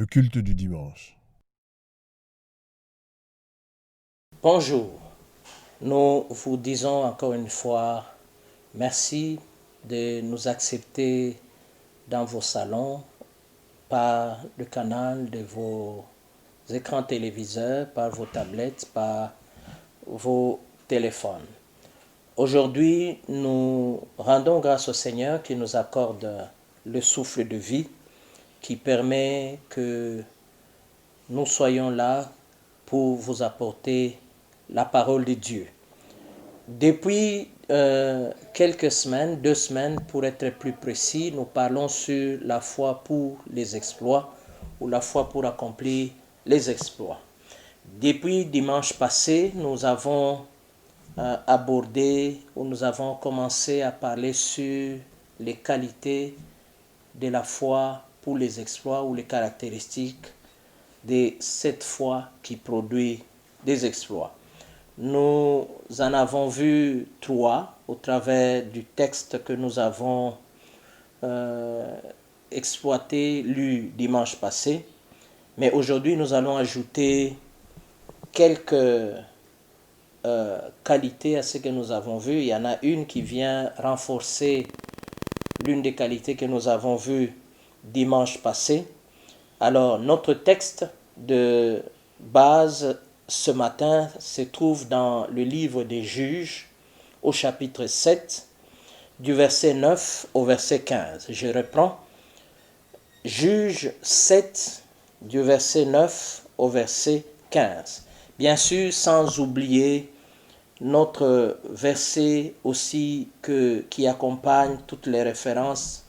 le culte du dimanche. Bonjour, nous vous disons encore une fois merci de nous accepter dans vos salons, par le canal de vos écrans téléviseurs, par vos tablettes, par vos téléphones. Aujourd'hui, nous rendons grâce au Seigneur qui nous accorde le souffle de vie, qui permet que nous soyons là pour vous apporter la parole de Dieu. Depuis quelques semaines, 2 semaines pour être plus précis, nous parlons sur la foi pour les exploits ou la foi pour accomplir les exploits. Depuis dimanche passé, nous avons abordé ou nous avons commencé à parler sur les qualités de la foi pour les exploits ou les caractéristiques de cette foi qui produit des exploits. Nous en avons vu 3 au travers du texte que nous avons exploité, lu dimanche passé. Mais aujourd'hui, nous allons ajouter quelques qualités à ce que nous avons vu. Il y en a une qui vient renforcer l'une des qualités que nous avons vues dimanche passé. Alors, notre texte de base ce matin se trouve dans le livre des Juges, au chapitre 7, du verset 9 au verset 15. Je reprends. Juges 7, du verset 9 au verset 15. Bien sûr, sans oublier notre verset aussi qui accompagne toutes les références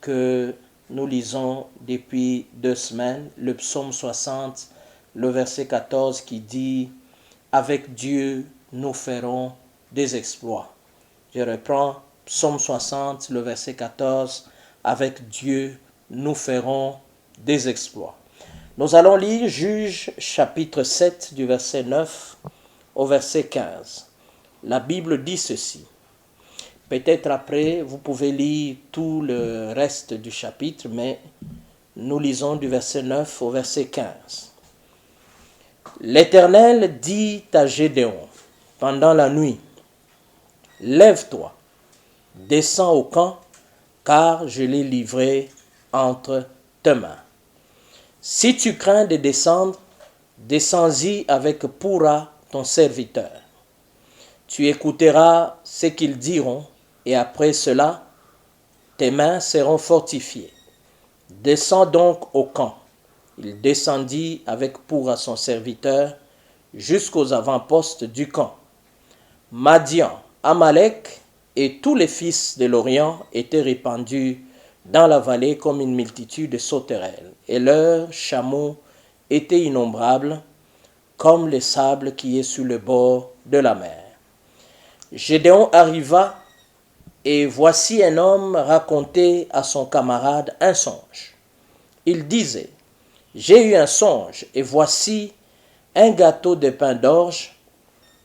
que nous lisons depuis 2 semaines, le psaume 60, le verset 14 qui dit « Avec Dieu, nous ferons des exploits ». Je reprends psaume 60, le verset 14 « Avec Dieu, nous ferons des exploits ». Nous allons lire Juges chapitre 7 du verset 9 au verset 15. La Bible dit ceci. Peut-être après, vous pouvez lire tout le reste du chapitre, mais nous lisons du verset 9 au verset 15. L'Éternel dit à Gédéon pendant la nuit, « Lève-toi, descends au camp, car je l'ai livré entre tes mains. Si tu crains de descendre, descends-y avec Pura, ton serviteur. Tu écouteras ce qu'ils diront, et après cela, tes mains seront fortifiées. Descends donc au camp. » Il descendit avec Pura son serviteur jusqu'aux avant-postes du camp. Madian, Amalek et tous les fils de l'Orient étaient répandus dans la vallée comme une multitude de sauterelles, et leurs chameaux étaient innombrables comme le sable qui est sur le bord de la mer. Gédéon arriva, et voici un homme racontait à son camarade un songe. Il disait, « J'ai eu un songe, et voici un gâteau de pain d'orge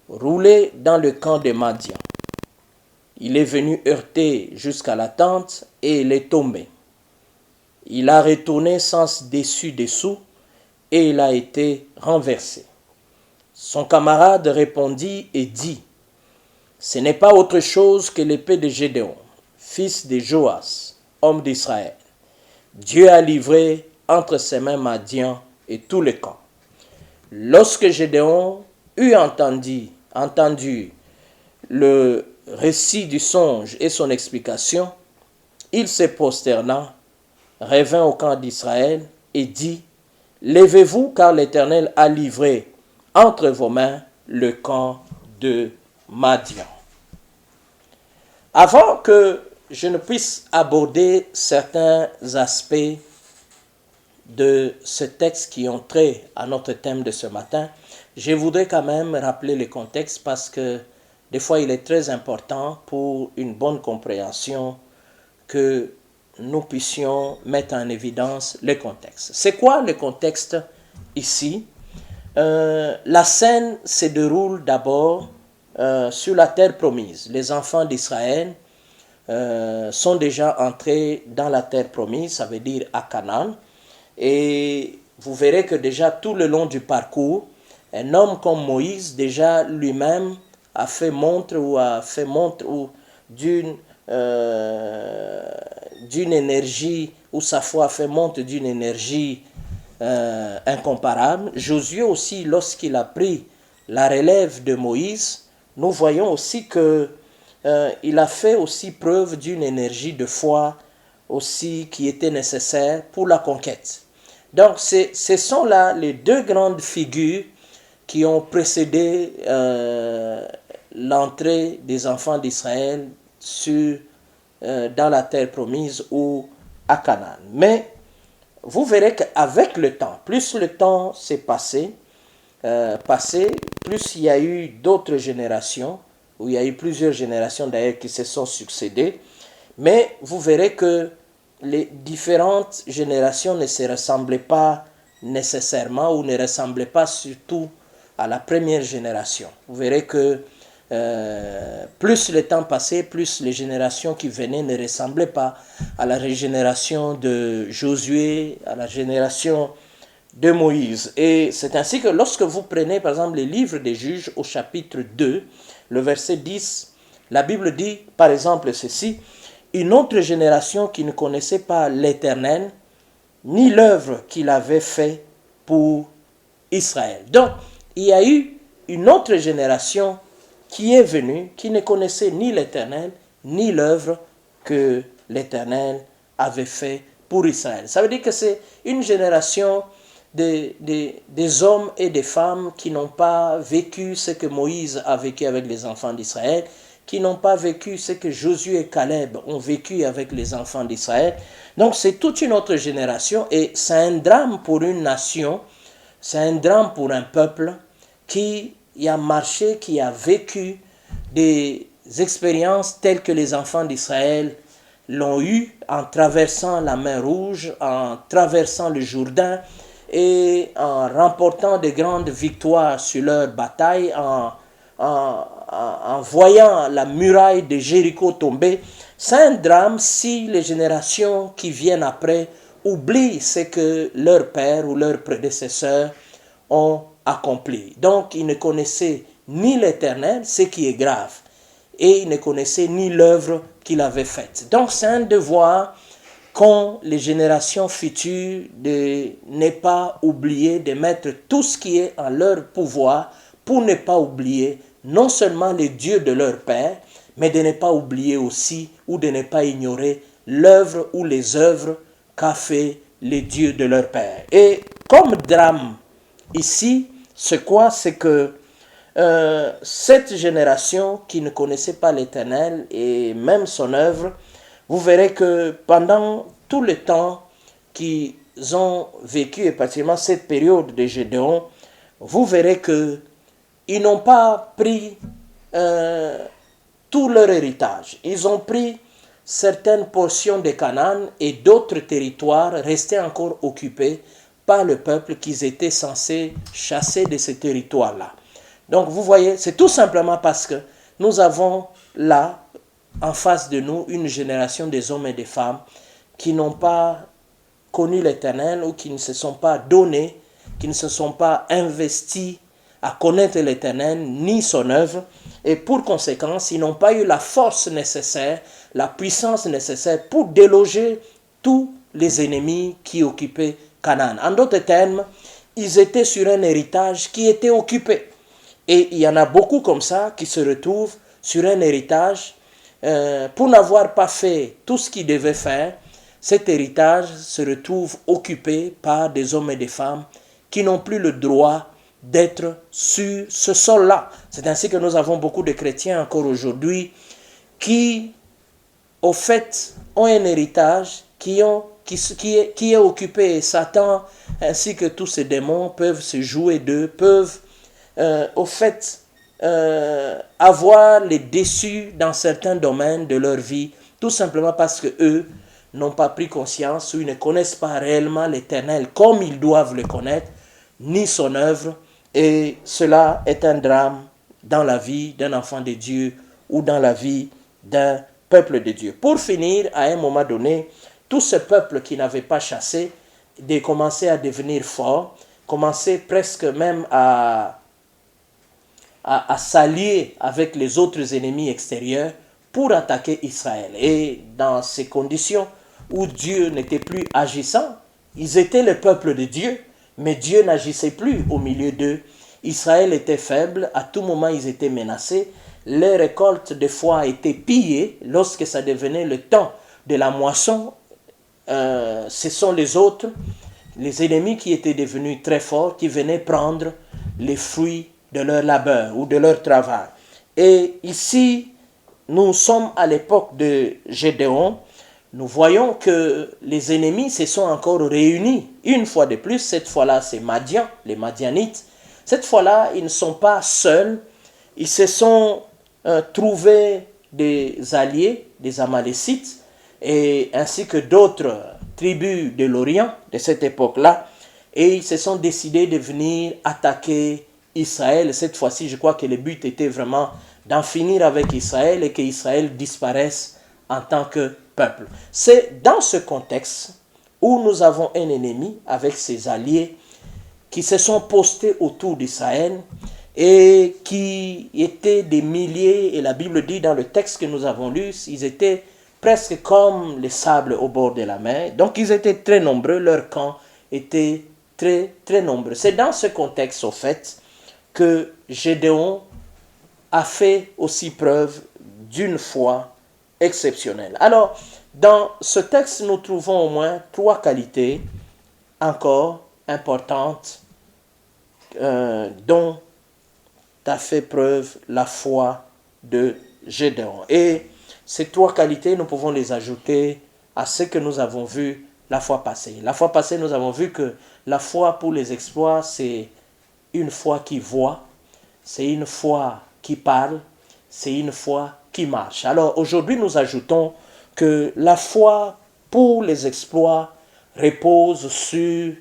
roulé dans le camp de Madian. Il est venu heurter jusqu'à la tente, et il est tombé. Il a retourné sens dessus-dessous, et il a été renversé. » Son camarade répondit et dit, « Ce n'est pas autre chose que l'épée de Gédéon, fils de Joas, homme d'Israël. Dieu a livré entre ses mains Madian et tout le camp. » Lorsque Gédéon eut entendu le récit du songe et son explication, il se prosterna, revint au camp d'Israël et dit, « Levez-vous, car l'Éternel a livré entre vos mains le camp de Madian. » Avant que je ne puisse aborder certains aspects de ce texte qui ont trait à notre thème de ce matin, je voudrais quand même rappeler le contexte parce que des fois il est très important pour une bonne compréhension que nous puissions mettre en évidence le contexte. C'est quoi le contexte ici? La scène se déroule d'abord sur la terre promise. Les enfants d'Israël sont déjà entrés dans la terre promise, ça veut dire à Canaan. Et vous verrez que déjà tout le long du parcours, un homme comme Moïse, déjà lui-même, a fait montre d'une énergie, ou sa foi a fait montre d'une énergie incomparable. Josué aussi, lorsqu'il a pris la relève de Moïse, nous voyons aussi que il a fait aussi preuve d'une énergie de foi aussi qui était nécessaire pour la conquête. Donc ce sont là les deux grandes figures qui ont précédé l'entrée des enfants d'Israël dans la terre promise ou à Canaan. Mais vous verrez qu'avec le temps, plus le temps s'est passé, plus il y a eu d'autres générations, où il y a eu plusieurs générations d'ailleurs qui se sont succédées, mais vous verrez que les différentes générations ne se ressemblaient pas nécessairement ou ne ressemblaient pas surtout à la première génération. Vous verrez que plus le temps passait, plus les générations qui venaient ne ressemblaient pas à la génération de Josué, à la génération de Moïse. Et c'est ainsi que lorsque vous prenez par exemple les livres des Juges au chapitre 2, le verset 10, la Bible dit par exemple ceci: une autre génération qui ne connaissait pas l'Éternel, ni l'œuvre qu'il avait fait pour Israël. Donc, il y a eu une autre génération qui est venue, qui ne connaissait ni l'Éternel, ni l'œuvre que l'Éternel avait fait pour Israël. Ça veut dire que c'est une génération des hommes et des femmes qui n'ont pas vécu ce que Moïse a vécu avec les enfants d'Israël, qui n'ont pas vécu ce que Josué et Caleb ont vécu avec les enfants d'Israël. Donc c'est toute une autre génération et c'est un drame pour une nation, c'est un drame pour un peuple qui a marché, qui a vécu des expériences telles que les enfants d'Israël l'ont eu en traversant la mer Rouge, en traversant le Jourdain et en remportant de grandes victoires sur leur bataille, en voyant la muraille de Jéricho tomber. C'est un drame si les générations qui viennent après oublient ce que leurs pères ou leurs prédécesseurs ont accompli. Donc, ils ne connaissaient ni l'Éternel, ce qui est grave, et ils ne connaissaient ni l'œuvre qu'il avait faite. Donc, c'est un devoir qu'ont les générations futures de ne pas oublier, de mettre tout ce qui est en leur pouvoir pour ne pas oublier non seulement les dieux de leur père, mais de ne pas oublier aussi ou de ne pas ignorer l'œuvre ou les œuvres qu'a fait les dieux de leur père. Et comme drame ici, c'est quoi? C'est que cette génération qui ne connaissait pas l'Éternel et même son œuvre, vous verrez que pendant tout le temps qu'ils ont vécu, et particulièrement cette période de Gédéon, vous verrez qu'ils n'ont pas pris tout leur héritage. Ils ont pris certaines portions de Canaan et d'autres territoires restaient encore occupés par le peuple qu'ils étaient censés chasser de ces territoires-là. Donc vous voyez, c'est tout simplement parce que nous avons là, en face de nous, une génération des hommes et des femmes qui n'ont pas connu l'Éternel ou qui ne se sont pas donnés, qui ne se sont pas investis à connaître l'Éternel ni son œuvre. Et pour conséquence, ils n'ont pas eu la force nécessaire, la puissance nécessaire pour déloger tous les ennemis qui occupaient Canaan. En d'autres termes, ils étaient sur un héritage qui était occupé. Et il y en a beaucoup comme ça qui se retrouvent sur un héritage pour n'avoir pas fait tout ce qu'ils devaient faire. Cet héritage se retrouve occupé par des hommes et des femmes qui n'ont plus le droit d'être sur ce sol-là. C'est ainsi que nous avons beaucoup de chrétiens encore aujourd'hui qui, au fait, ont un héritage qui est occupé. Et Satan ainsi que tous ces démons peuvent se jouer d'eux, peuvent au fait avoir les déçus dans certains domaines de leur vie, tout simplement parce que eux n'ont pas pris conscience ou ils ne connaissent pas réellement l'Éternel comme ils doivent le connaître, ni son œuvre, et cela est un drame dans la vie d'un enfant de Dieu ou dans la vie d'un peuple de Dieu. Pour finir, à un moment donné, tout ce peuple qui n'avait pas chassé de commencer à devenir fort, commencer presque même à s'allier avec les autres ennemis extérieurs pour attaquer Israël. Et dans ces conditions où Dieu n'était plus agissant, ils étaient le peuple de Dieu, mais Dieu n'agissait plus au milieu d'eux. Israël était faible, à tout moment ils étaient menacés, les récoltes des fois étaient pillées lorsque ça devenait le temps de la moisson. Ce sont les autres, les ennemis qui étaient devenus très forts, qui venaient prendre les fruits de leur labeur ou de leur travail. Et ici, nous sommes à l'époque de Gédéon. Nous voyons que les ennemis se sont encore réunis une fois de plus. Cette fois-là, c'est Madian, les Madianites. Cette fois-là, ils ne sont pas seuls. Ils se sont trouvés des alliés, des Amalécites, et ainsi que d'autres tribus de l'Orient de cette époque-là. Et ils se sont décidés de venir attaquer Israël. Cette fois-ci, je crois que le but était vraiment d'en finir avec Israël et qu'Israël disparaisse en tant que peuple. C'est dans ce contexte où nous avons un ennemi avec ses alliés qui se sont postés autour d'Israël et qui étaient des milliers, et la Bible dit dans le texte que nous avons lu, ils étaient presque comme les sables au bord de la mer. Donc ils étaient très nombreux, leur camp était très, très nombreux. C'est dans ce contexte, au fait, que Gédéon a fait aussi preuve d'une foi exceptionnelle. Alors, dans ce texte, nous trouvons au moins 3 qualités encore importantes dont a fait preuve la foi de Gédéon. Et ces 3 qualités, nous pouvons les ajouter à ce que nous avons vu la fois passée. La fois passée, nous avons vu que la foi pour les exploits, c'est une foi qui voit, c'est une foi qui parle, c'est une foi qui marche. Alors aujourd'hui, nous ajoutons que la foi pour les exploits repose sur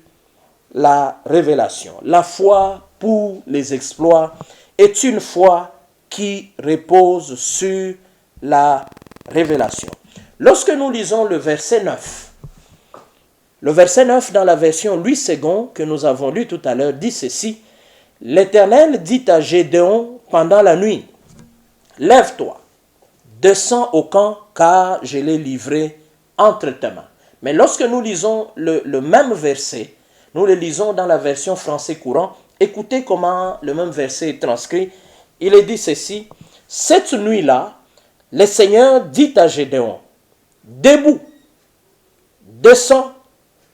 la révélation. La foi pour les exploits est une foi qui repose sur la révélation. Lorsque nous lisons le verset 9, le verset 9 dans la version Louis II que nous avons lu tout à l'heure dit ceci: L'Éternel dit à Gédéon pendant la nuit, lève-toi, descends au camp, car je l'ai livré entre tes mains. Mais lorsque nous lisons le même verset, nous le lisons dans la version français courant, écoutez comment le même verset est transcrit. Il est dit ceci: cette nuit-là, le Seigneur dit à Gédéon, debout, descends,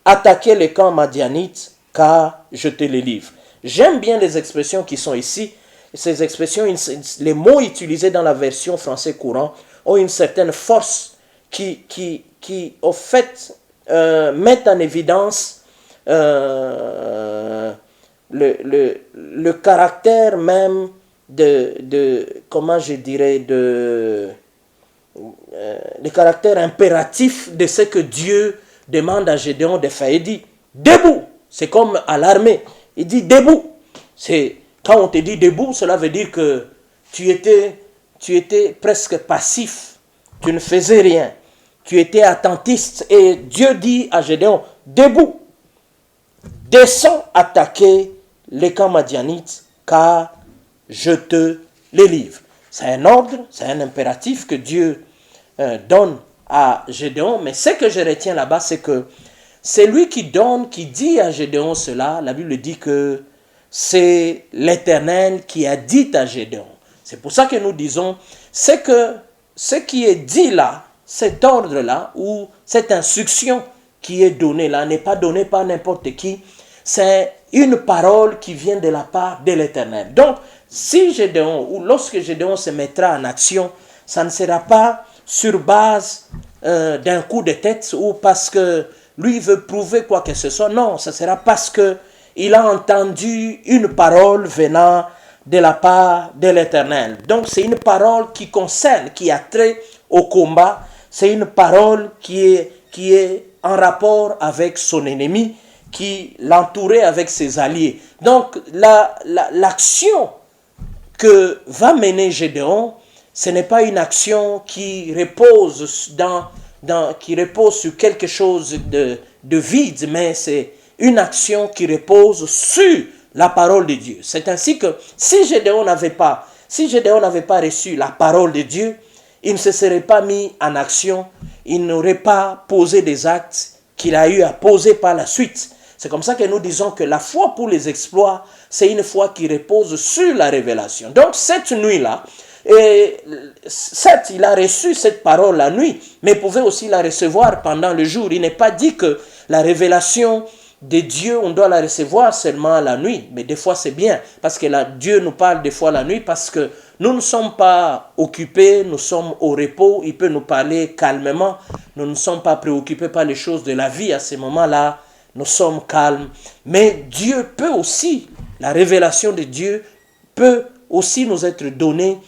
attaquer les camps madianites, car je te les livre. J'aime bien les expressions qui sont ici. Ces expressions, les mots utilisés dans la version français courant ont une certaine force qui au fait, mettent en évidence le caractère même comment je dirais, le caractère impératif de ce que Dieu demande à Gédéon de faire. Il dit, debout, c'est comme à l'armée. Il dit, debout. Quand on te dit debout, cela veut dire que tu étais presque passif. Tu ne faisais rien. Tu étais attentiste. Et Dieu dit à Gédéon, debout, descends attaquer les camps madianites, car je te les livre. C'est un ordre, c'est un impératif que Dieu donne à Gédéon. Mais ce que je retiens là-bas, c'est que c'est lui qui donne, qui dit à Gédéon cela. La Bible dit que c'est l'Éternel qui a dit à Gédéon. C'est pour ça que nous disons, c'est que ce qui est dit là, cet ordre-là, ou cette instruction qui est donnée là, n'est pas donnée par n'importe qui. C'est une parole qui vient de la part de l'Éternel. Donc, si Gédéon, ou lorsque Gédéon se mettra en action, ça ne sera pas sur base d'un coup de tête ou parce que lui veut prouver quoi que ce soit. Non, ça sera parce que il a entendu une parole venant de la part de l'Éternel. Donc, c'est une parole qui concerne, qui a trait au combat. C'est une parole qui est en rapport avec son ennemi, qui l'entourait avec ses alliés. Donc, l'action que va mener Gédéon, ce n'est pas une action qui repose qui repose sur quelque chose de vide, mais c'est une action qui repose sur la parole de Dieu. C'est ainsi que si Gédéon n'avait pas reçu la parole de Dieu, il ne se serait pas mis en action, il n'aurait pas posé des actes qu'il a eu à poser par la suite. C'est comme ça que nous disons que la foi pour les exploits, c'est une foi qui repose sur la révélation. Donc cette nuit-là, certes, il a reçu cette parole la nuit, mais il pouvait aussi la recevoir pendant le jour. Il n'est pas dit que la révélation de Dieu, on doit la recevoir seulement la nuit. Mais des fois, c'est bien, parce que Dieu nous parle des fois la nuit, parce que nous ne sommes pas occupés, nous sommes au repos. Il peut nous parler calmement. Nous ne sommes pas préoccupés par les choses de la vie à ce moment-là. Nous sommes calmes. Mais Dieu peut aussi, la révélation de Dieu peut aussi nous être donnée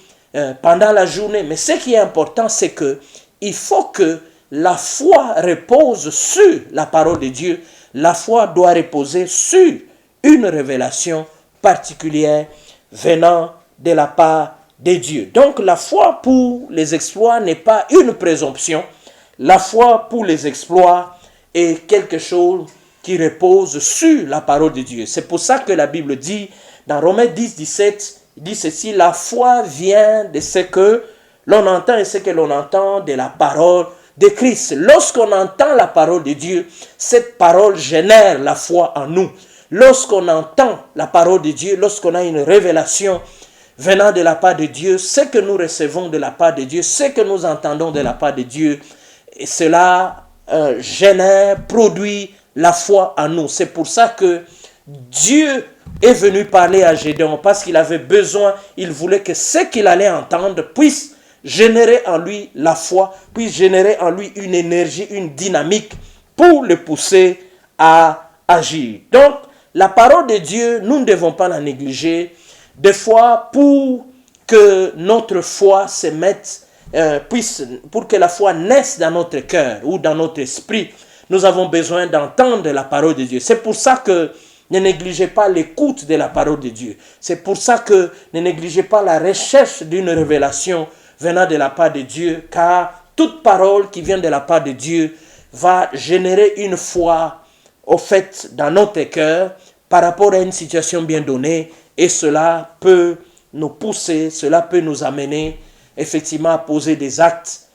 pendant la journée. Mais ce qui est important, c'est que il faut que la foi repose sur la parole de Dieu. La foi doit reposer sur une révélation particulière venant de la part de Dieu. Donc la foi pour les exploits n'est pas une présomption. La foi pour les exploits est quelque chose qui repose sur la parole de Dieu. C'est pour ça que la Bible dit, dans Romains 10, 17, il dit ceci: la foi vient de ce que l'on entend et ce que l'on entend de la parole de Christ. Lorsqu'on entend la parole de Dieu, cette parole génère la foi en nous. Lorsqu'on entend la parole de Dieu, lorsqu'on a une révélation venant de la part de Dieu, ce que nous recevons de la part de Dieu, ce que nous entendons de la part de Dieu, et cela génère, produit la foi en nous. C'est pour ça que Dieu est venu parler à Gédéon, parce qu'il avait besoin, il voulait que ce qu'il allait entendre puisse générer en lui la foi, puisse générer en lui une énergie, une dynamique pour le pousser à agir. Donc, la parole de Dieu, nous ne devons pas la négliger. Des fois, pour que notre foi se mette, pour que la foi naisse dans notre cœur ou dans notre esprit, nous avons besoin d'entendre la parole de Dieu. C'est pour ça que ne négligez pas l'écoute de la parole de Dieu. C'est pour ça que ne négligez pas la recherche d'une révélation venant de la part de Dieu, car toute parole qui vient de la part de Dieu va générer une foi au fait dans notre cœur par rapport à une situation bien donnée, et cela peut nous pousser, cela peut nous amener effectivement à poser des actes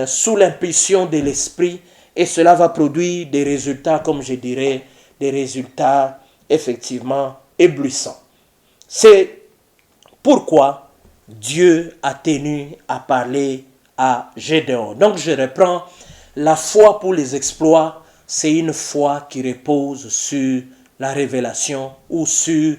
sous l'impulsion de l'esprit, et cela va produire des résultats, comme je dirais, des résultats effectivement éblouissants. C'est pourquoi Dieu a tenu à parler à Gédéon. Donc je reprends, la foi pour les exploits, c'est une foi qui repose sur la révélation ou sur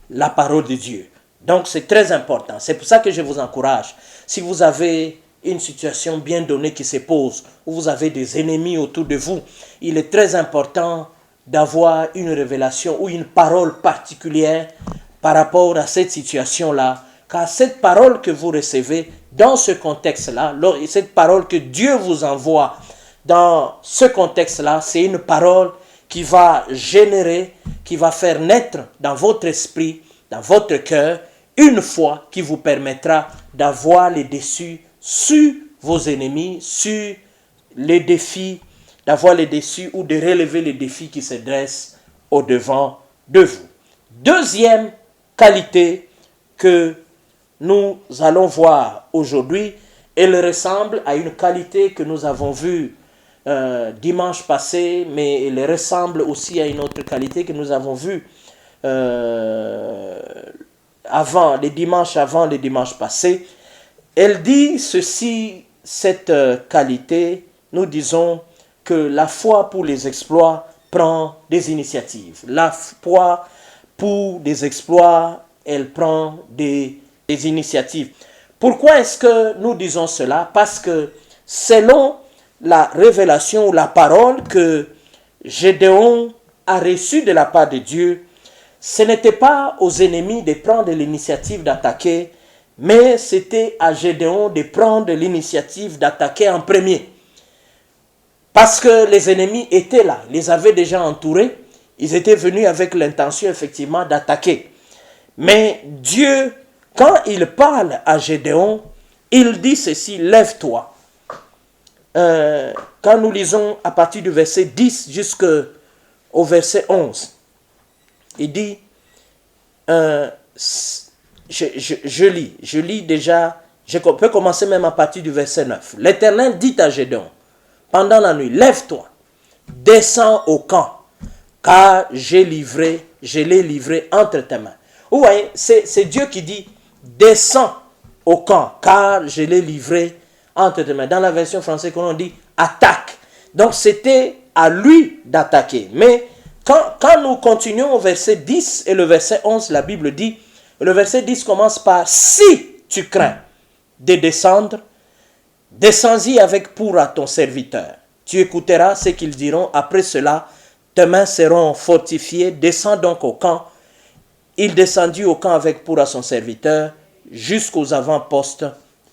la parole de Dieu. Donc c'est très important. C'est pour ça que je vous encourage. Si vous avez une situation bien donnée qui se pose, où vous avez des ennemis autour de vous, il est très important d'avoir une révélation ou une parole particulière par rapport à cette situation-là. Car cette parole que vous recevez dans ce contexte-là, cette parole que Dieu vous envoie dans ce contexte-là, c'est une parole qui va générer, qui va faire naître dans votre esprit, dans votre cœur, une foi qui vous permettra d'avoir les dessus sur vos ennemis, sur les défis, d'avoir les dessus ou de relever les défis qui se dressent au-devant de vous. Deuxième qualité que nous allons voir aujourd'hui, elle ressemble à une qualité que nous avons vue dimanche passé, mais elle ressemble aussi à une autre qualité que nous avons vue les dimanches passés. Elle dit ceci, cette qualité, nous disons que la foi pour les exploits prend des initiatives. La foi pour des exploits, elle prend des initiatives. Pourquoi est-ce que nous disons cela? Parce que selon la révélation ou la parole que Gédéon a reçue de la part de Dieu, ce n'était pas aux ennemis de prendre l'initiative d'attaquer, mais c'était à Gédéon de prendre l'initiative d'attaquer en premier. Parce que les ennemis étaient là, ils les avaient déjà entourés, ils étaient venus avec l'intention effectivement d'attaquer. Mais Dieu, quand il parle à Gédéon, il dit ceci: lève-toi. quand nous lisons à partir du verset 10 jusqu'au verset 11, il dit, je lis déjà, je peux commencer même à partir du verset 9. L'Éternel dit à Gédéon, pendant la nuit, lève-toi, descends au camp, car je l'ai livré entre tes mains. Vous voyez, c'est Dieu qui dit, descends au camp, car je l'ai livré entre tes mains. Dans la version française, on dit, attaque. Donc c'était à lui d'attaquer. Mais quand nous continuons au verset 10 et le verset 11, la Bible dit, le verset 10 commence par, si tu crains de descendre, descends-y avec pour à ton serviteur. Tu écouteras ce qu'ils diront. Après cela, tes mains seront fortifiées. Descends donc au camp. Il descendit au camp avec pour à son serviteur jusqu'aux avant-postes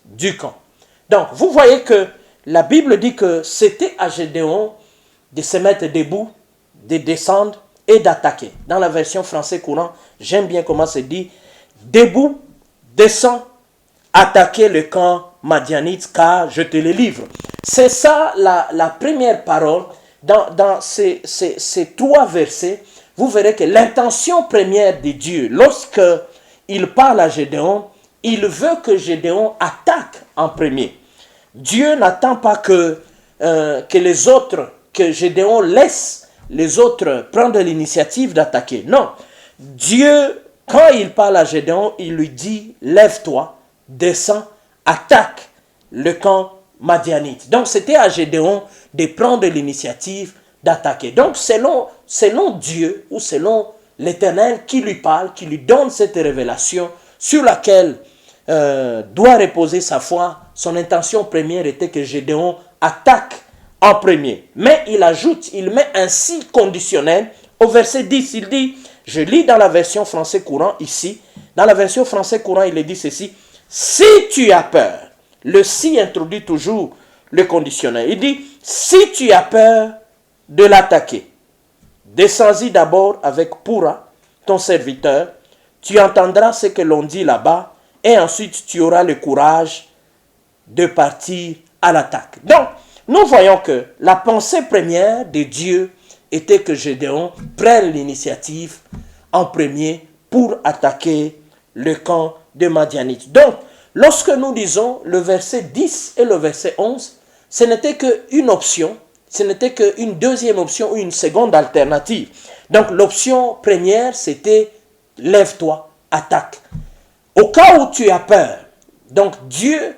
du camp. Donc, vous voyez que la Bible dit que c'était à Gédéon de se mettre debout, de descendre et d'attaquer. Dans la version française courant, j'aime bien comment c'est dit, debout, descends, attaquer le camp madianite, car je te le livre. C'est ça la première parole. Dans ces trois versets, vous verrez que l'intention première de Dieu, lorsqu'il parle à Gédéon, il veut que Gédéon attaque en premier. Dieu n'attend pas que les autres, que Gédéon laisse les autres prendre l'initiative d'attaquer. Non, Dieu, quand il parle à Gédéon, il lui dit, lève-toi, descends, attaque le camp madianite. Donc c'était à Gédéon de prendre l'initiative d'attaquer. Donc selon Dieu ou selon l'Éternel qui lui parle, qui lui donne cette révélation sur laquelle doit reposer sa foi, son intention première était que Gédéon attaque en premier. Mais il ajoute, il met un si conditionnel au verset 10. Il dit, je lis dans la version français courant ici, dans la version français courant il dit ceci, si tu as peur, le si introduit toujours le conditionnel. Il dit, si tu as peur de l'attaquer, descends-y d'abord avec Pura, ton serviteur, tu entendras ce que l'on dit là-bas, et ensuite tu auras le courage de partir à l'attaque. Donc, nous voyons que la pensée première de Dieu était que Gédéon prenne l'initiative en premier pour attaquer le camp de Madianite. Donc, lorsque nous lisons le verset 10 et le verset 11, ce n'était qu'une option, ce n'était qu'une deuxième option ou une seconde alternative. Donc, l'option première, c'était « Lève-toi, attaque ». Au cas où tu as peur, donc Dieu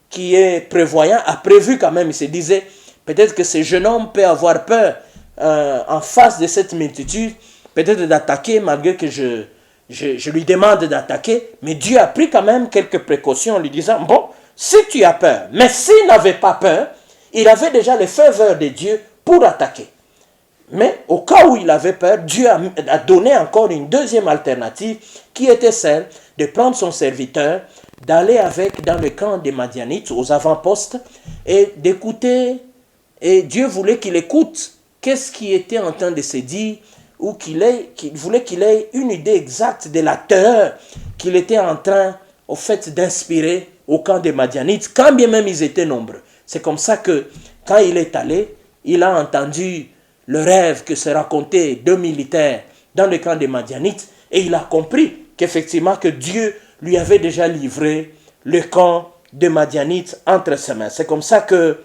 qui est prévoyant a prévu quand même, il se disait, peut-être que ce jeune homme peut avoir peur en face de cette multitude, peut-être d'attaquer malgré que je lui demande d'attaquer, mais Dieu a pris quand même quelques précautions en lui disant, bon, si tu as peur, mais s'il n'avait pas peur, il avait déjà les faveurs de Dieu pour attaquer. Mais au cas où il avait peur, Dieu a donné encore une deuxième alternative qui était celle de prendre son serviteur, d'aller avec dans le camp des Madianites aux avant-postes et d'écouter. Et Dieu voulait qu'il écoute qu'est-ce qui était en train de se dire ou qu'il voulait qu'il ait une idée exacte de la terreur qu'il était en train, au fait, d'inspirer au camp des Madianites, quand bien même ils étaient nombreux. C'est comme ça que quand il est allé, il a entendu le rêve que se racontaient deux militaires dans le camp des Madianites et il a compris qu'effectivement que Dieu lui avait déjà livré le camp de Madianites entre ses mains. C'est comme ça que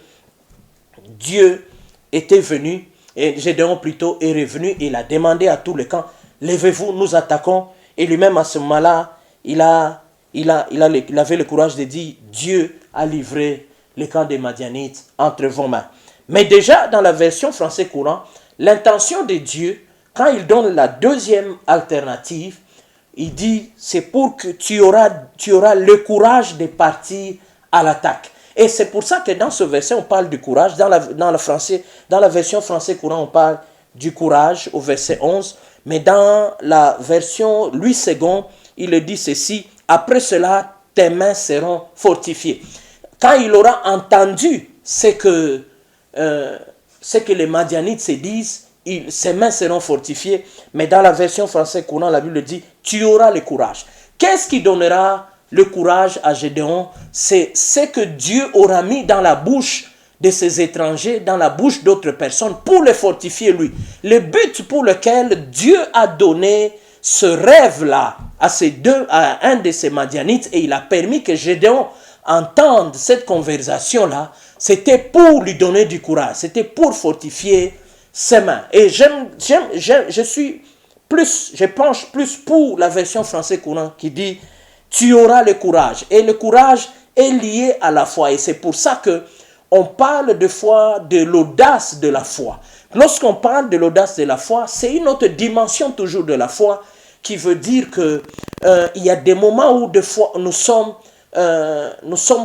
Dieu était venu, et Gédéon plutôt est revenu, et il a demandé à tout le camp, levez-vous, nous attaquons. Et lui-même à ce moment-là, il avait le courage de dire, Dieu a livré le camp des Madianites entre vos mains. Mais déjà dans la version français courant, l'intention de Dieu, quand il donne la deuxième alternative, il dit, c'est pour que tu auras le courage de partir à l'attaque. Et c'est pour ça que dans ce verset, on parle du courage. Dans la version français courant, on parle du courage au verset 11. Mais dans la version Louis II, il dit ceci, après cela, tes mains seront fortifiées. Quand il aura entendu ce que les Madianites se disent, ses mains seront fortifiées. Mais dans la version française courant, la Bible dit, tu auras le courage. Qu'est-ce qui donnera le courage à Gédéon? C'est ce que Dieu aura mis dans la bouche de ces étrangers dans la bouche d'autres personnes pour les fortifier lui. Le but pour lequel Dieu a donné ce rêve-là à un de ces Madianites, et il a permis que Gédéon entende cette conversation-là, c'était pour lui donner du courage, c'était pour fortifier ses mains. Et je penche plus pour la version française courant qui dit « Tu auras le courage ». Et le courage est lié à la foi. Et c'est pour ça que on parle de foi, de l'audace de la foi. Lorsqu'on parle de l'audace de la foi, c'est une autre dimension toujours de la foi qui veut dire que il y a des moments où de fois nous sommes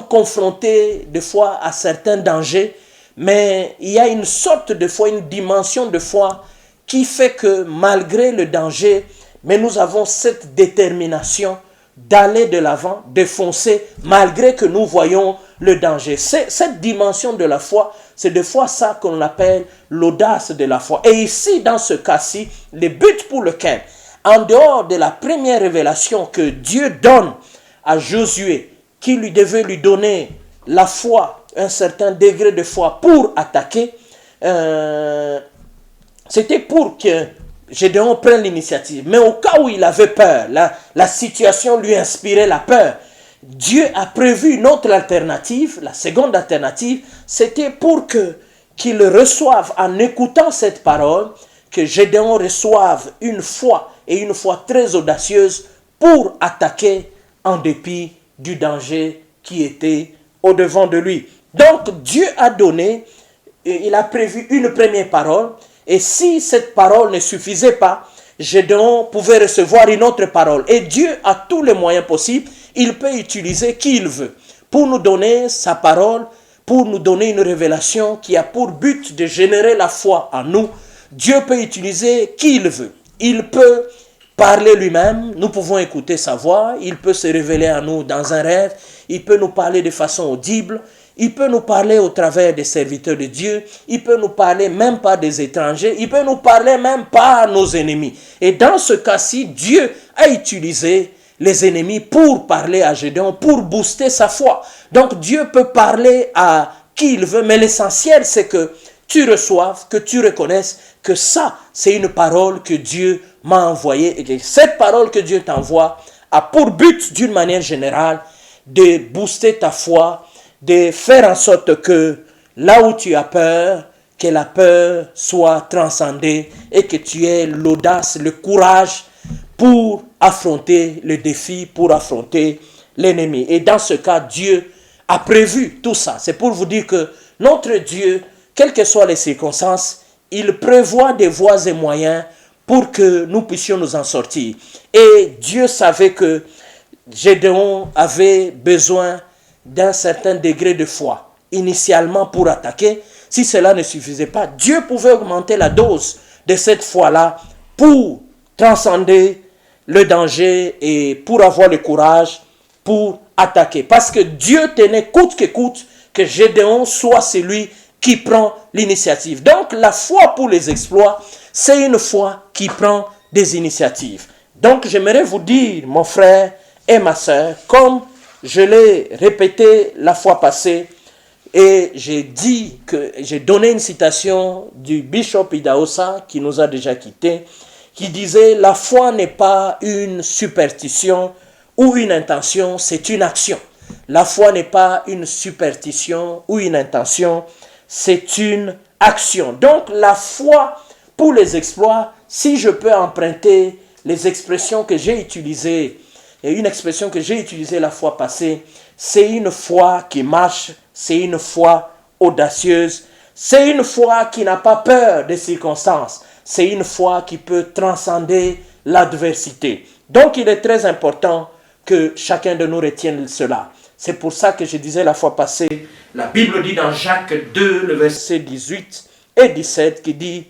confrontés des fois à certains dangers, mais il y a une sorte de foi, une dimension de foi qui fait que malgré le danger, mais nous avons cette détermination d'aller de l'avant, de foncer, malgré que nous voyons le danger. Cette dimension de la foi, c'est des fois ça qu'on appelle l'audace de la foi. Et ici, dans ce cas-ci, le but pour lequel, en dehors de la première révélation que Dieu donne à Josué, qui lui devait lui donner la foi, un certain degré de foi pour attaquer, c'était pour que Gédéon prenne l'initiative. Mais au cas où il avait peur, la situation lui inspirait la peur, Dieu a prévu une autre alternative. La seconde alternative, c'était pour qu'il reçoive, en écoutant cette parole, que Gédéon reçoive une foi, et une foi très audacieuse, pour attaquer en dépit du danger qui était au-devant de lui. Donc Dieu a donné, il a prévu une première parole, et si cette parole ne suffisait pas, Gédéon pouvait recevoir une autre parole. Et Dieu a tous les moyens possibles, il peut utiliser qui il veut pour nous donner sa parole, pour nous donner une révélation qui a pour but de générer la foi en nous. Dieu peut utiliser qui il veut. Il peut parler lui-même, nous pouvons écouter sa voix, il peut se révéler à nous dans un rêve, il peut nous parler de façon audible, il peut nous parler au travers des serviteurs de Dieu, il peut nous parler même par des étrangers, il peut nous parler même par nos ennemis. Et dans ce cas-ci, Dieu a utilisé les ennemis pour parler à Gédéon, pour booster sa foi. Donc Dieu peut parler à qui il veut, mais l'essentiel c'est que tu reçoives, que tu reconnaisses que ça, c'est une parole que Dieu m'a envoyée, et que cette parole que Dieu t'envoie a pour but, d'une manière générale, de booster ta foi, de faire en sorte que là où tu as peur, que la peur soit transcendée et que tu aies l'audace, le courage pour affronter le défi, pour affronter l'ennemi. Et dans ce cas, Dieu a prévu tout ça. C'est pour vous dire que notre Dieu, quelles que soient les circonstances, il prévoit des voies et moyens pour que nous puissions nous en sortir. Et Dieu savait que Gédéon avait besoin d'un certain degré de foi initialement pour attaquer. Si cela ne suffisait pas, Dieu pouvait augmenter la dose de cette foi-là pour transcender le danger et pour avoir le courage pour attaquer. Parce que Dieu tenait coûte que coûte que Gédéon soit celui qui prend l'initiative. Donc la foi pour les exploits, c'est une foi qui prend des initiatives. Donc j'aimerais vous dire, mon frère et ma sœur, comme je l'ai répété la fois passée, et j'ai donné une citation du bishop Idahosa qui nous a déjà quittés, qui disait: la foi n'est pas une superstition ou une intention, c'est une action. La foi n'est pas une superstition ou une intention, c'est une action. Donc la foi pour les exploits, si je peux emprunter les expressions que j'ai utilisées, et une expression que j'ai utilisée la fois passée, c'est une foi qui marche, c'est une foi audacieuse, c'est une foi qui n'a pas peur des circonstances, c'est une foi qui peut transcender l'adversité. Donc il est très important que chacun de nous retienne cela. C'est pour ça que je disais la fois passée, la Bible dit dans Jacques 2, le verset 18 et 17, qui dit: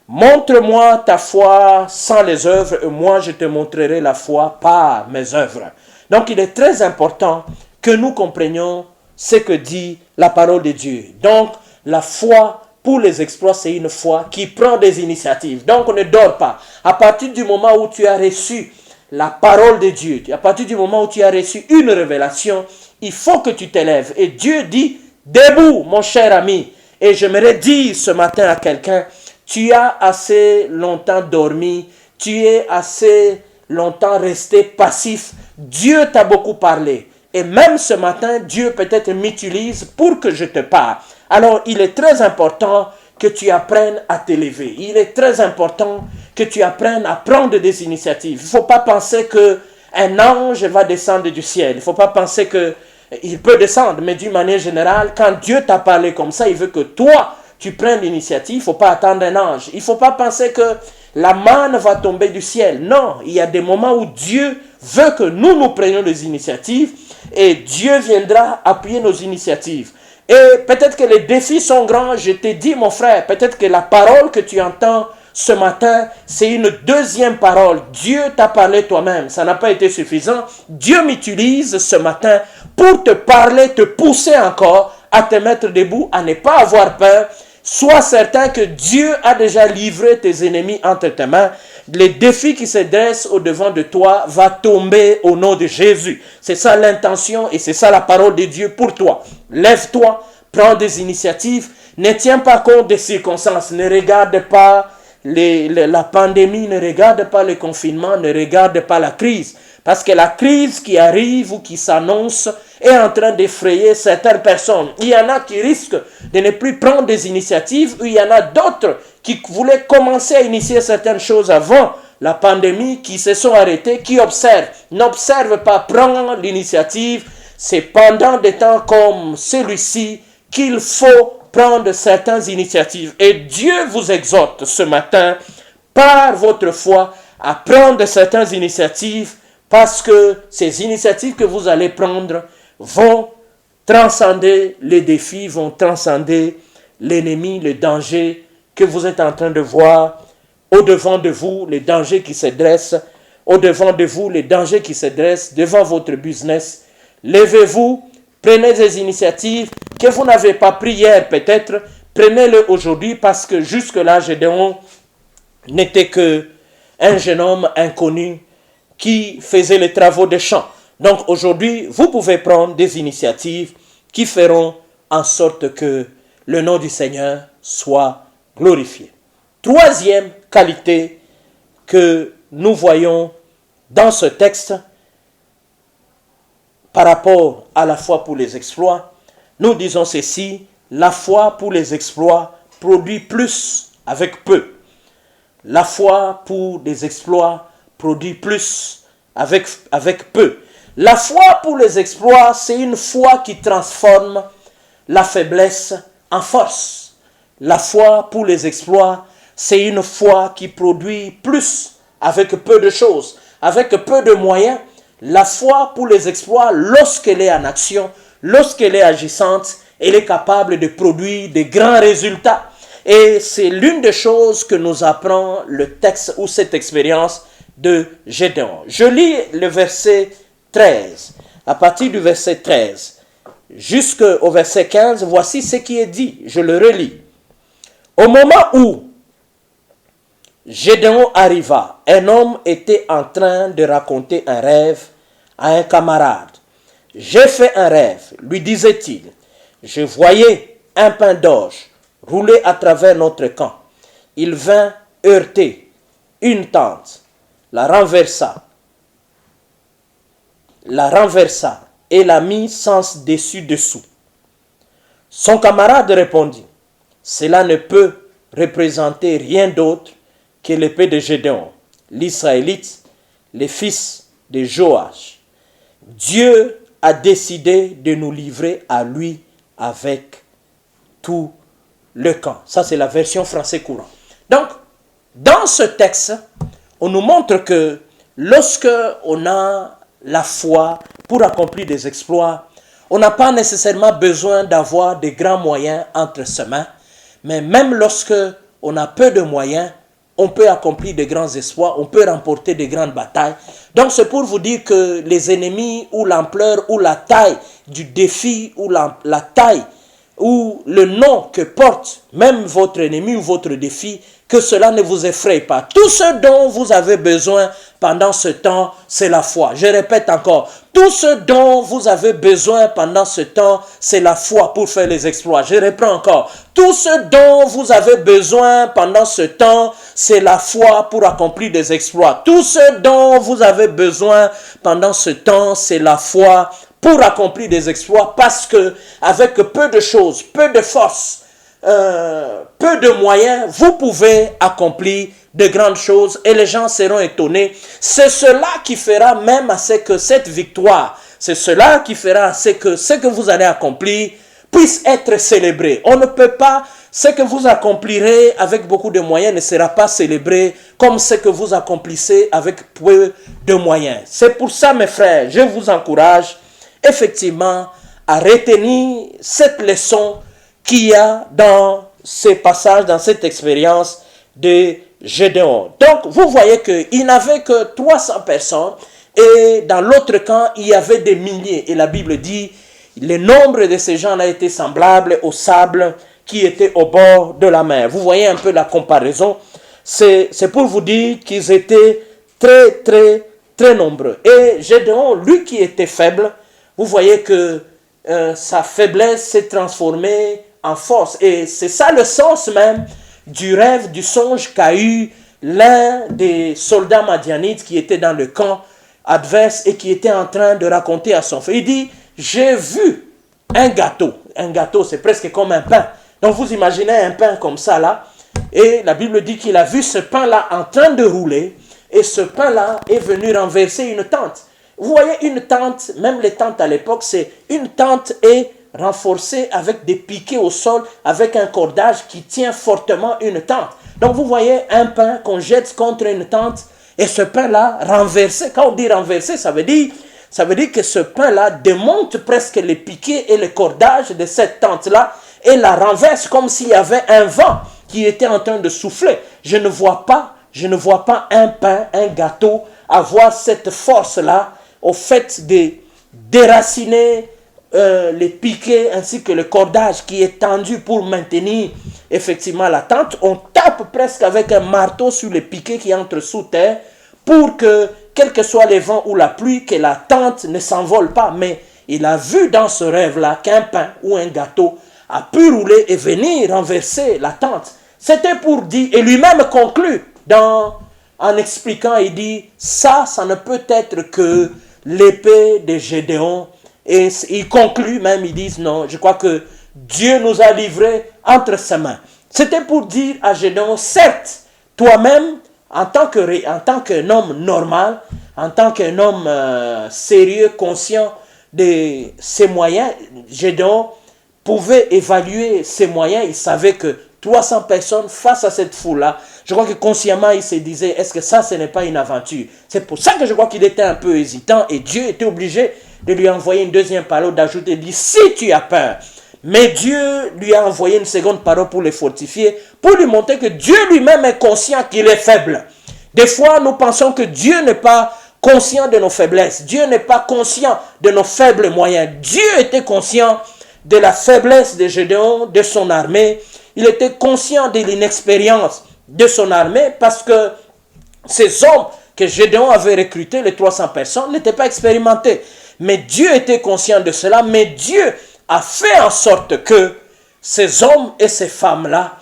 montre-moi ta foi sans les œuvres et moi je te montrerai la foi par mes œuvres. Donc il est très important que nous comprenions ce que dit la parole de Dieu. Donc la foi pour les exploits, c'est une foi qui prend des initiatives. Donc on ne dort pas. À partir du moment où tu as reçu la parole de Dieu, à partir du moment où tu as reçu une révélation, il faut que tu t'élèves. Et Dieu dit Debout, mon cher ami. Et j'aimerais dire ce matin à quelqu'un, tu as assez longtemps dormi, tu es assez longtemps resté passif. Dieu t'a beaucoup parlé. Et même ce matin, Dieu peut-être m'utilise pour que je te parle. Alors, il est très important que tu apprennes à t'élever. Il est très important que tu apprennes à prendre des initiatives. Il ne faut pas penser qu'un ange va descendre du ciel. Il ne faut pas penser qu'il peut descendre. Mais d'une manière générale, quand Dieu t'a parlé comme ça, il veut que toi, tu prennes l'initiative. Il ne faut pas attendre un ange. Il ne faut pas penser que la manne va tomber du ciel. Non, il y a des moments où Dieu veut que nous prenions des initiatives et Dieu viendra appuyer nos initiatives. Et peut-être que les défis sont grands, je t'ai dit mon frère, peut-être que la parole que tu entends ce matin, c'est une deuxième parole. Dieu t'a parlé toi-même, ça n'a pas été suffisant. Dieu m'utilise ce matin pour te parler, te pousser encore à te mettre debout, à ne pas avoir peur. Sois certain que Dieu a déjà livré tes ennemis entre tes mains. Les défis qui se dressent au-devant de toi vont tomber au nom de Jésus. C'est ça l'intention et c'est ça la parole de Dieu pour toi. Lève-toi, prends des initiatives, ne tiens pas compte des circonstances, ne regarde pas la pandémie, ne regarde pas le confinement, ne regarde pas la crise. Parce que la crise qui arrive ou qui s'annonce est en train d'effrayer certaines personnes. Il y en a qui risquent de ne plus prendre des initiatives, ou il y en a d'autres qui voulaient commencer à initier certaines choses avant la pandémie, qui se sont arrêtés, qui observent. N'observe pas, prends l'initiative. C'est pendant des temps comme celui-ci qu'il faut prendre certaines initiatives. Et Dieu vous exhorte ce matin, par votre foi, à prendre certaines initiatives, parce que ces initiatives que vous allez prendre vont transcender les défis, vont transcender l'ennemi, le danger que vous êtes en train de voir au-devant de vous, les dangers qui se dressent, au-devant de vous, les dangers qui se dressent devant votre business. Levez-vous, prenez des initiatives que vous n'avez pas prises hier peut-être, prenez-le aujourd'hui parce que jusque-là, Gédéon n'était qu'un jeune homme inconnu qui faisait les travaux des champs. Donc aujourd'hui, vous pouvez prendre des initiatives qui feront en sorte que le nom du Seigneur soit glorifié. Troisième qualité que nous voyons dans ce texte par rapport à la foi pour les exploits, nous disons ceci: la foi pour les exploits produit plus avec peu. La foi pour des exploits produit plus avec peu. La foi pour les exploits, c'est une foi qui transforme la faiblesse en force. La foi pour les exploits, c'est une foi qui produit plus avec peu de choses, avec peu de moyens. La foi pour les exploits, lorsqu'elle est en action, lorsqu'elle est agissante, elle est capable de produire de grands résultats. Et c'est l'une des choses que nous apprend le texte ou cette expérience de Gédéon. Je lis le verset 13. À partir du verset 13 jusqu'au verset 15, voici ce qui est dit. Je le relis. Au moment où Gédéon arriva, un homme était en train de raconter un rêve à un camarade. « J'ai fait un rêve, lui disait-il. Je voyais un pain d'orge rouler à travers notre camp. Il vint heurter une tente, la renversa et la mit sens dessus-dessous. Son camarade répondit, « Cela ne peut représenter rien d'autre que l'épée de Gédéon, l'Israélite, les fils de Joach. Dieu a décidé de nous livrer à lui avec tout le camp. » Ça, c'est la version français courant. Donc, dans ce texte, on nous montre que lorsque on a la foi pour accomplir des exploits, on n'a pas nécessairement besoin d'avoir de grands moyens entre ses mains, mais même lorsque on a peu de moyens, on peut accomplir de grands exploits, on peut remporter de grandes batailles. Donc c'est pour vous dire que les ennemis ou l'ampleur ou la taille du défi ou la taille ou le nom que porte même votre ennemi ou votre défi, que cela ne vous effraie pas. Tout ce dont vous avez besoin pendant ce temps, c'est la foi. Je répète encore, tout ce dont vous avez besoin pendant ce temps, c'est la foi pour faire les exploits. Je reprends encore, tout ce dont vous avez besoin pendant ce temps, c'est la foi pour accomplir des exploits. Tout ce dont vous avez besoin pendant ce temps, c'est la foi pour accomplir des exploits, parce que avec peu de choses, peu de force, peu de moyens, vous pouvez accomplir de grandes choses et les gens seront étonnés. C'est cela qui fera même à ce que cette victoire, c'est cela qui fera à ce que vous allez accomplir puisse être célébré. On ne peut pas, ce que vous accomplirez avec beaucoup de moyens ne sera pas célébré comme ce que vous accomplissez avec peu de moyens. C'est pour ça, mes frères, je vous encourage effectivement à retenir cette leçon qu'il y a dans ces passages, dans cette expérience de Gédéon. Donc, vous voyez qu'il n'avait que 300 personnes et dans l'autre camp, il y avait des milliers. Et la Bible dit, le nombre de ces gens a été semblable au sable qui était au bord de la mer. Vous voyez un peu la comparaison. C'est pour vous dire qu'ils étaient très, très, très nombreux. Et Gédéon, lui qui était faible, vous voyez que sa faiblesse s'est transformée en force. Et c'est ça le sens même du rêve, du songe qu'a eu l'un des soldats madianites qui était dans le camp adverse et qui était en train de raconter à son frère. Il dit, j'ai vu un gâteau. Un gâteau, c'est presque comme un pain. Donc vous imaginez un pain comme ça là. Et la Bible dit qu'il a vu ce pain-là en train de rouler. Et ce pain-là est venu renverser une tente. Vous voyez une tente, même les tentes à l'époque, c'est une tente est renforcée avec des piquets au sol, avec un cordage qui tient fortement une tente. Donc vous voyez un pain qu'on jette contre une tente et ce pain-là renversé. Quand on dit renversé, ça veut dire que ce pain-là démonte presque les piquets et le cordage de cette tente-là et la renverse comme s'il y avait un vent qui était en train de souffler. Je ne vois pas un pain, un gâteau avoir cette force-là au fait de déraciner les piquets ainsi que le cordage qui est tendu pour maintenir effectivement la tente. On tape presque avec un marteau sur les piquets qui entrent sous terre pour que, quel que soit les vents ou la pluie, que la tente ne s'envole pas. Mais il a vu dans ce rêve-là qu'un pain ou un gâteau a pu rouler et venir renverser la tente. C'était pour dire, et lui-même conclut en expliquant, il dit, ça ne peut être que l'épée de Gédéon. Et il conclut même, ils disent non, je crois que Dieu nous a livrés entre ses mains. C'était pour dire à Gédéon, certes, toi-même, en tant qu'un homme normal, en tant qu'un homme sérieux, conscient de ses moyens, Gédéon pouvait évaluer ses moyens. Il savait que 300 personnes face à cette foule-là, je crois que consciemment, il se disait, est-ce que ça, ce n'est pas une aventure? C'est pour ça que je crois qu'il était un peu hésitant et Dieu était obligé de lui envoyer une deuxième parole, d'ajouter, dit, si tu as peur. Mais Dieu lui a envoyé une seconde parole pour le fortifier, pour lui montrer que Dieu lui-même est conscient qu'il est faible. Des fois, nous pensons que Dieu n'est pas conscient de nos faiblesses. Dieu n'est pas conscient de nos faibles moyens. Dieu était conscient de la faiblesse de Gédéon, de son armée. Il était conscient de l'inexpérience de son armée parce que ces hommes que Gédéon avait recrutés, les 300 personnes, n'étaient pas expérimentés. Mais Dieu était conscient de cela, mais Dieu a fait en sorte que ces hommes et ces femmes-là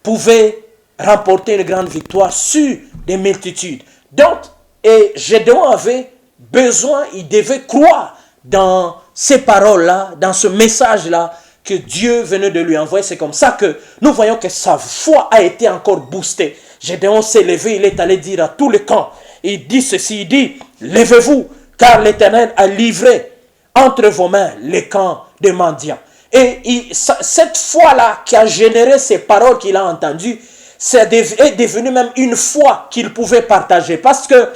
pouvaient remporter une grande victoire sur des multitudes. Donc, et Gédéon avait besoin, il devait croire dans ces paroles-là, dans ce message-là que Dieu venait de lui envoyer. C'est comme ça que nous voyons que sa foi a été encore boostée. Gédéon s'est levé, il est allé dire à tout le camp, il dit ceci, il dit, levez-vous, car l'Éternel a livré entre vos mains les camps des mendiants. Et cette foi-là qui a généré ces paroles qu'il a entendues, est devenue même une foi qu'il pouvait partager. Parce que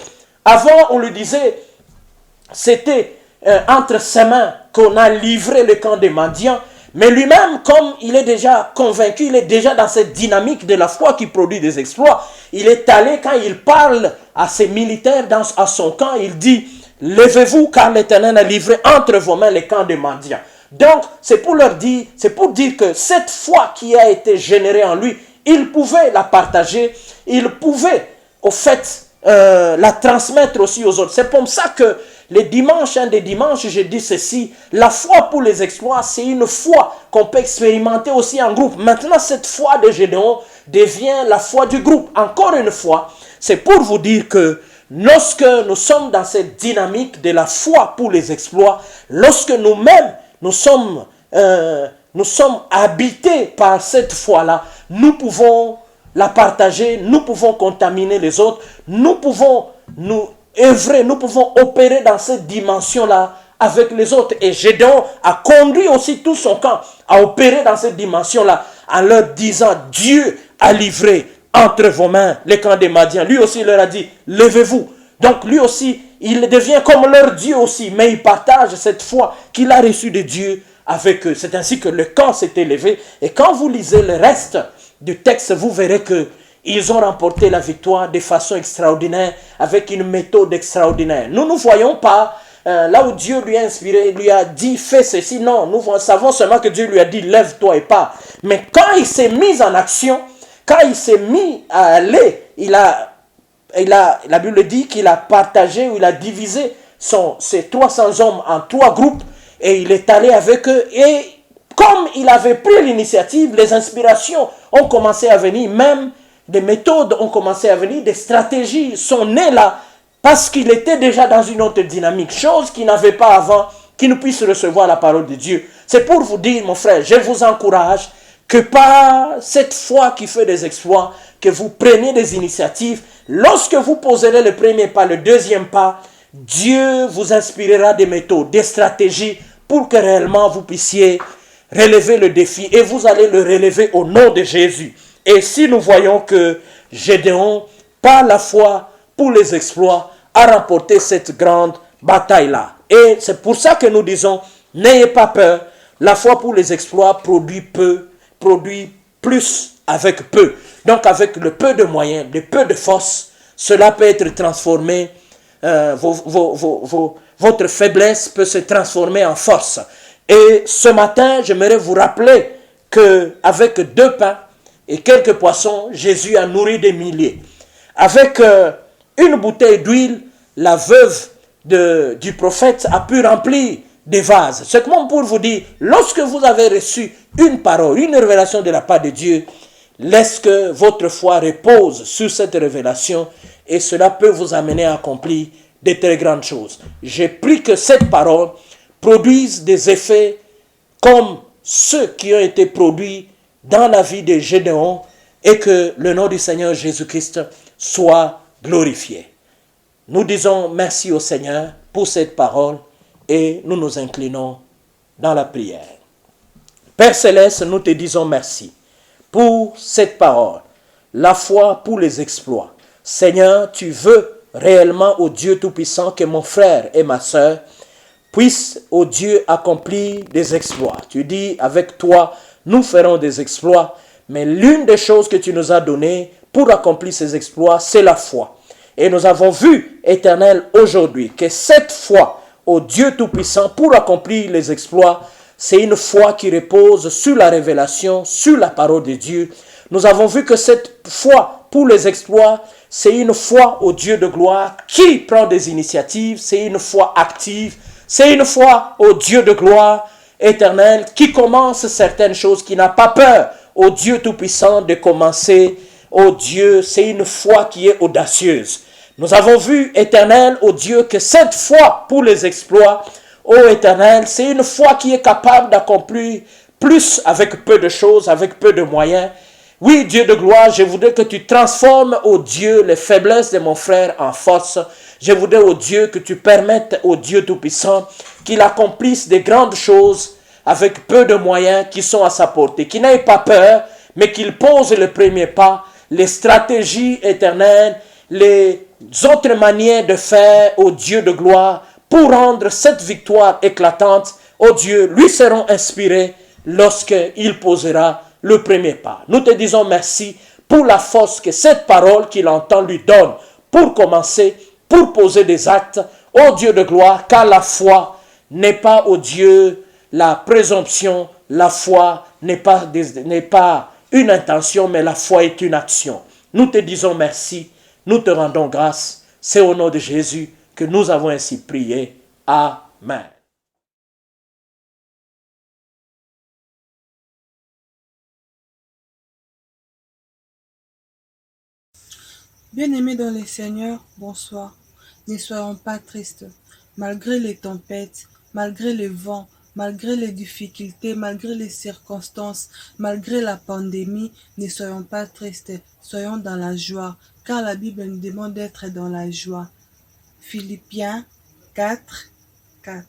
avant on lui disait, c'était entre ses mains qu'on a livré le camp des mendiants. Mais lui-même, comme il est déjà convaincu, il est déjà dans cette dynamique de la foi qui produit des exploits. Il est allé, quand il parle à ses militaires à son camp, il dit, levez-vous car l'Éternel a livré entre vos mains les camps des mendiants. Donc, c'est pour dire que cette foi qui a été générée en lui, il pouvait la partager, il pouvait, au fait, la transmettre aussi aux autres. C'est comme ça que les dimanches, un des dimanches, je dis ceci, la foi pour les exploits, c'est une foi qu'on peut expérimenter aussi en groupe. Maintenant, cette foi de Gédéon devient la foi du groupe. Encore une fois, c'est pour vous dire que lorsque nous sommes dans cette dynamique de la foi pour les exploits, lorsque nous-mêmes, nous sommes habités par cette foi-là, nous pouvons la partager, nous pouvons contaminer les autres, nous pouvons nous œuvrer, nous pouvons opérer dans cette dimension-là avec les autres. Et Gédéon a conduit aussi tout son camp à opérer dans cette dimension-là en leur disant, Dieu a livré entre vos mains les camps des Madians. Lui aussi il leur a dit, levez-vous. Donc lui aussi, il devient comme leur Dieu aussi, mais il partage cette foi qu'il a reçue de Dieu avec eux. C'est ainsi que le camp s'est élevé. Et quand vous lisez le reste du texte, vous verrez que ils ont remporté la victoire de façon extraordinaire, avec une méthode extraordinaire. Nous ne voyons pas là où Dieu lui a inspiré, lui a dit fais ceci. Non, nous savons seulement que Dieu lui a dit lève-toi et pars. Mais quand il s'est mis en action, quand il s'est mis à aller, la Bible dit qu'il a partagé ou il a divisé ses 300 hommes en 3 groupes et il est allé avec eux. Et comme il avait pris l'initiative, les inspirations ont commencé à venir, même des méthodes ont commencé à venir, des stratégies sont nées là, parce qu'il était déjà dans une autre dynamique, chose qu'il n'avait pas avant, qu'il ne puisse recevoir la parole de Dieu. C'est pour vous dire, mon frère, je vous encourage que par cette foi qui fait des exploits, que vous preniez des initiatives, lorsque vous poserez le premier pas, le deuxième pas, Dieu vous inspirera des méthodes, des stratégies pour que réellement vous puissiez relever le défi et vous allez le relever au nom de Jésus. Et si nous voyons que Gédéon, par la foi pour les exploits, a remporté cette grande bataille-là. Et c'est pour ça que nous disons, n'ayez pas peur, la foi pour les exploits produit plus avec peu. Donc avec le peu de moyens, le peu de force, cela peut être transformé, votre faiblesse peut se transformer en force. Et ce matin, j'aimerais vous rappeler qu'avec 2 pains et quelques poissons, Jésus a nourri des milliers. Avec une bouteille d'huile, la veuve du prophète a pu remplir des vases. C'est comme pour vous dire, lorsque vous avez reçu une parole, une révélation de la part de Dieu, laisse que votre foi repose sur cette révélation et cela peut vous amener à accomplir de très grandes choses. J'ai pris que cette parole produise des effets comme ceux qui ont été produits dans la vie de Gédéon et que le nom du Seigneur Jésus-Christ soit glorifié. Nous disons merci au Seigneur pour cette parole et nous nous inclinons dans la prière. Père Céleste, nous te disons merci pour cette parole, la foi pour les exploits. Seigneur, tu veux réellement, ô Dieu Tout-Puissant, que mon frère et ma sœur puissent, ô Dieu, accomplir des exploits. Tu dis, avec toi, nous ferons des exploits, mais l'une des choses que tu nous as données pour accomplir ces exploits, c'est la foi. Et nous avons vu, Éternel, aujourd'hui, que cette foi, ô Dieu Tout-Puissant, pour accomplir les exploits, c'est une foi qui repose sur la révélation, sur la parole de Dieu. Nous avons vu que cette foi pour les exploits, c'est une foi au Dieu de gloire qui prend des initiatives, c'est une foi active, c'est une foi au Dieu de gloire éternel qui commence certaines choses, qui n'a pas peur au Dieu Tout-Puissant de commencer. Ô Dieu, c'est une foi qui est audacieuse. Nous avons vu, éternel, ô Dieu, que cette foi pour les exploits, ô éternel, c'est une foi qui est capable d'accomplir plus avec peu de choses, avec peu de moyens. Oui, Dieu de gloire, je voudrais que tu transformes, ô Dieu, les faiblesses de mon frère en force. Je voudrais, ô Dieu, que tu permettes, ô Dieu Tout-Puissant, qu'il accomplisse des grandes choses avec peu de moyens qui sont à sa portée. Qu'il n'ait pas peur, mais qu'il pose le premier pas, les stratégies éternelles, les autres manières de faire, ô Dieu de gloire, pour rendre cette victoire éclatante, ô Dieu, lui seront inspirés lorsqu'il posera le premier pas. Nous te disons merci pour la force que cette parole qu'il entend lui donne pour commencer, pour poser des actes, ô Dieu de gloire, car la foi n'est pas, ô Dieu, la présomption, la foi n'est pas une intention, mais la foi est une action. Nous te disons merci, nous te rendons grâce. C'est au nom de Jésus que nous avons ainsi prié. Amen. Bien-aimés dans le Seigneur, bonsoir. Ne soyons pas tristes. Malgré les tempêtes, malgré les vents, malgré les difficultés, malgré les circonstances, malgré la pandémie, ne soyons pas tristes. Soyons dans la joie, car la Bible nous demande d'être dans la joie. Philippiens 4, 4.